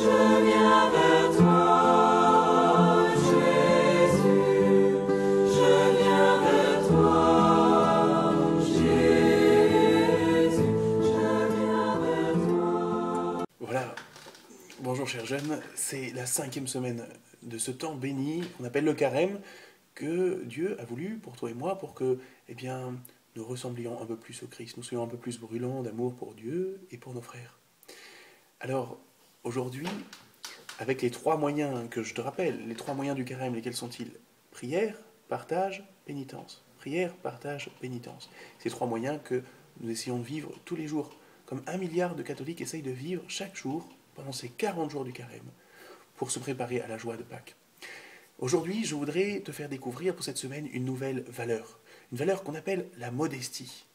viens vers toi, Jésus, je viens vers toi, Jésus, je viens vers toi. Voilà, bonjour chers jeunes, c'est la 5e semaine de ce temps béni qu'on appelle le carême, que Dieu a voulu pour toi et moi, pour que, nous ressemblions un peu plus au Christ, nous soyons un peu plus brûlants d'amour pour Dieu et pour nos frères. Alors, aujourd'hui, avec les 3 moyens que je te rappelle, les 3 moyens du carême, lesquels sont-ils? Prière, partage, pénitence. Prière, partage, pénitence. Ces 3 moyens que nous essayons de vivre tous les jours, comme 1 milliard de catholiques essayent de vivre chaque jour, pendant ces 40 jours du carême, pour se préparer à la joie de Pâques. Aujourd'hui, je voudrais te faire découvrir pour cette semaine une nouvelle valeur. Une valeur qu'on appelle la modestie.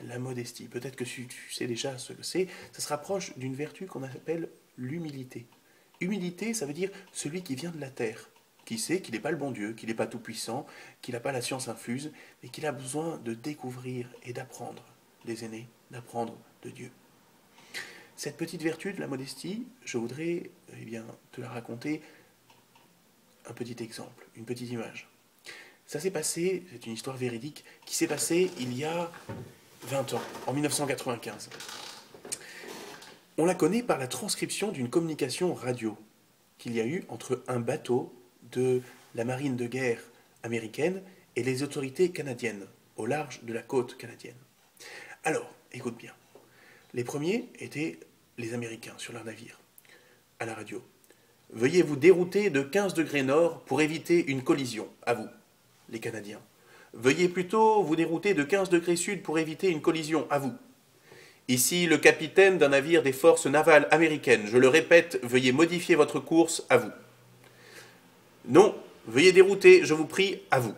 La modestie. Peut-être que tu sais déjà ce que c'est. Ça se rapproche d'une vertu qu'on appelle l'humilité. Humilité, ça veut dire celui qui vient de la terre, qui sait qu'il n'est pas le bon Dieu, qu'il n'est pas tout-puissant, qu'il n'a pas la science infuse, mais qu'il a besoin de découvrir et d'apprendre des aînés, d'apprendre de Dieu. Cette petite vertu de la modestie, je voudrais te la raconter un petit exemple, une petite image. Ça s'est passé, c'est une histoire véridique, qui s'est passée il y a 20 ans, en 1995. On la connaît par la transcription d'une communication radio qu'il y a eu entre un bateau de la marine de guerre américaine et les autorités canadiennes, au large de la côte canadienne. Alors, écoute bien. Les premiers étaient les Américains sur leur navire, à la radio. Veuillez vous dérouter de 15 degrés nord pour éviter une collision, à vous, les Canadiens. Veuillez plutôt vous dérouter de 15 degrés sud pour éviter une collision, à vous. Ici, le capitaine d'un navire des forces navales américaines. Je le répète, veuillez modifier votre course, à vous. Non, veuillez dérouter, je vous prie, à vous,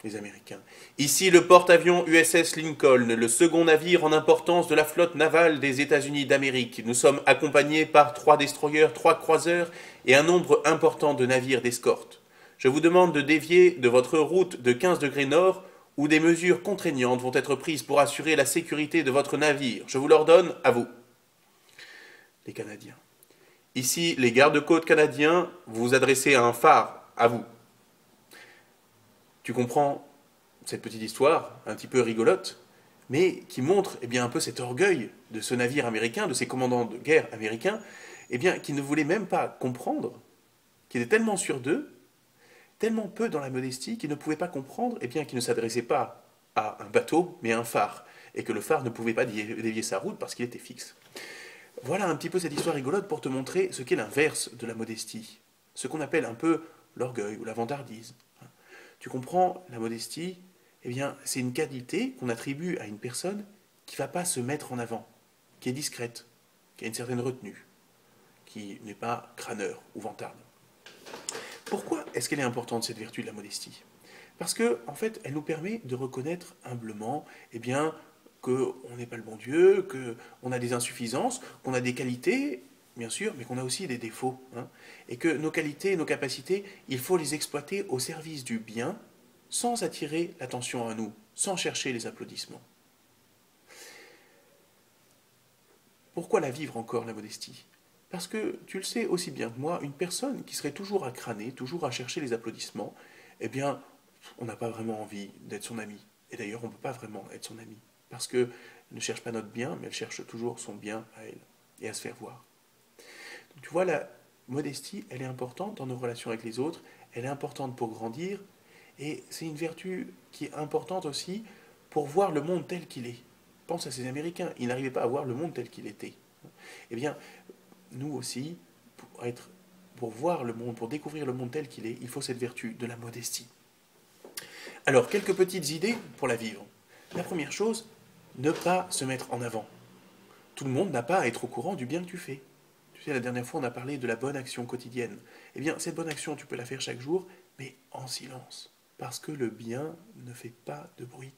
les Américains. Ici, le porte-avions USS Lincoln, le second navire en importance de la flotte navale des États-Unis d'Amérique. Nous sommes accompagnés par 3 destroyers, 3 croiseurs et un nombre important de navires d'escorte. Je vous demande de dévier de votre route de 15 degrés nord où des mesures contraignantes vont être prises pour assurer la sécurité de votre navire. Je vous l'ordonne, à vous. Les Canadiens. Ici, les gardes-côtes canadiens, vous vous adressez à un phare, à vous. Tu comprends cette petite histoire, un petit peu rigolote, mais qui montre un peu cet orgueil de ce navire américain, de ces commandants de guerre américains, qui ne voulaient même pas comprendre, qui étaient tellement sûrs d'eux, tellement peu dans la modestie, qu'ils ne pouvaient pas comprendre qu'ils ne s'adressaient pas à un bateau, mais à un phare, et que le phare ne pouvait pas dévier sa route parce qu'il était fixe. Voilà un petit peu cette histoire rigolote pour te montrer ce qu'est l'inverse de la modestie, ce qu'on appelle un peu l'orgueil ou la vantardise. Tu comprends, la modestie, c'est une qualité qu'on attribue à une personne qui ne va pas se mettre en avant, qui est discrète, qui a une certaine retenue, qui n'est pas crâneur ou vantarde. Pourquoi est-ce qu'elle est importante, cette vertu de la modestie? Parce que, en fait, elle nous permet de reconnaître humblement, qu'on n'est pas le bon Dieu, qu'on a des insuffisances, qu'on a des qualités, bien sûr, mais qu'on a aussi des défauts. Et que nos qualités, nos capacités, il faut les exploiter au service du bien, sans attirer l'attention à nous, sans chercher les applaudissements. Pourquoi la vivre encore, la modestie? Parce que, tu le sais aussi bien que moi, une personne qui serait toujours à crâner, toujours à chercher les applaudissements, on n'a pas vraiment envie d'être son ami. Et d'ailleurs, on ne peut pas vraiment être son ami. Parce qu'elle ne cherche pas notre bien, mais elle cherche toujours son bien à elle, et à se faire voir. Donc, tu vois, la modestie, elle est importante dans nos relations avec les autres, elle est importante pour grandir, et c'est une vertu qui est importante aussi pour voir le monde tel qu'il est. Pense à ces Américains, ils n'arrivaient pas à voir le monde tel qu'il était. Nous aussi, pour voir le monde, pour découvrir le monde tel qu'il est, il faut cette vertu de la modestie. Alors, quelques petites idées pour la vivre. La première chose, ne pas se mettre en avant. Tout le monde n'a pas à être au courant du bien que tu fais. Tu sais, la dernière fois, on a parlé de la bonne action quotidienne. Cette bonne action, tu peux la faire chaque jour, mais en silence. Parce que le bien ne fait pas de bruit.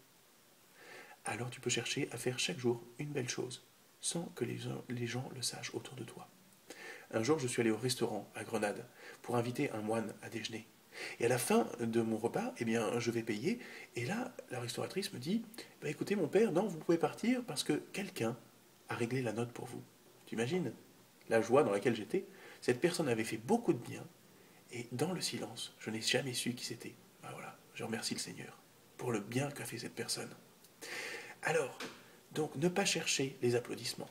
Alors, tu peux chercher à faire chaque jour une belle chose, sans que les gens le sachent autour de toi. Un jour, je suis allé au restaurant à Grenade pour inviter un moine à déjeuner. Et à la fin de mon repas, je vais payer. Et là, la restauratrice me dit « Écoutez, mon père, non, vous pouvez partir parce que quelqu'un a réglé la note pour vous. » Tu imagines? la joie dans laquelle j'étais, cette personne avait fait beaucoup de bien, et dans le silence, je n'ai jamais su qui c'était. Ben voilà, je remercie le Seigneur pour le bien qu'a fait cette personne. Alors, donc, ne pas chercher les applaudissements.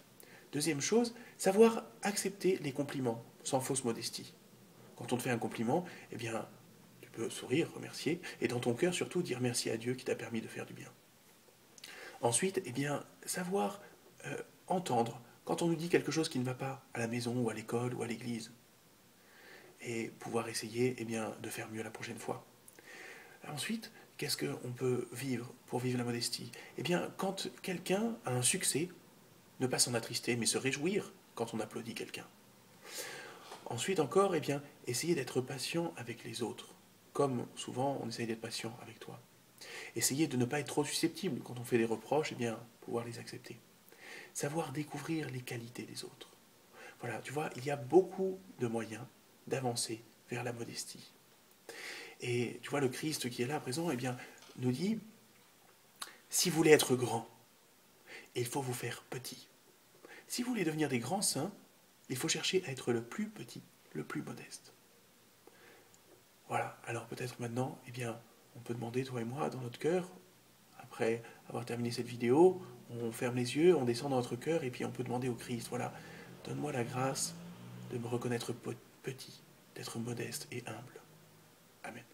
Deuxième chose, savoir accepter les compliments sans fausse modestie. Quand on te fait un compliment, eh bien, tu peux sourire, remercier, et dans ton cœur surtout dire merci à Dieu qui t'a permis de faire du bien. Ensuite, eh bien, savoir entendre quand on nous dit quelque chose qui ne va pas à la maison ou à l'école ou à l'église, et pouvoir essayer eh bien, de faire mieux la prochaine fois. Ensuite, qu'est-ce qu'on peut vivre pour vivre la modestie? Eh bien, quand quelqu'un a un succès, ne pas s'en attrister, mais se réjouir quand on applaudit quelqu'un. Ensuite encore, eh bien, essayer d'être patient avec les autres, comme souvent on essaye d'être patient avec toi. Essayer de ne pas être trop susceptible quand on fait des reproches, eh bien, pouvoir les accepter. Savoir découvrir les qualités des autres. Voilà, tu vois, il y a beaucoup de moyens d'avancer vers la modestie. Et tu vois, le Christ qui est là à présent, eh bien, nous dit, si vous voulez être grand, il faut vous faire petit. Si vous voulez devenir des grands saints, il faut chercher à être le plus petit, le plus modeste. Voilà, alors peut-être maintenant, eh bien, on peut demander, toi et moi, dans notre cœur, après avoir terminé cette vidéo, on ferme les yeux, on descend dans notre cœur, et puis on peut demander au Christ, voilà, donne-moi la grâce de me reconnaître petit, d'être modeste et humble. Amen.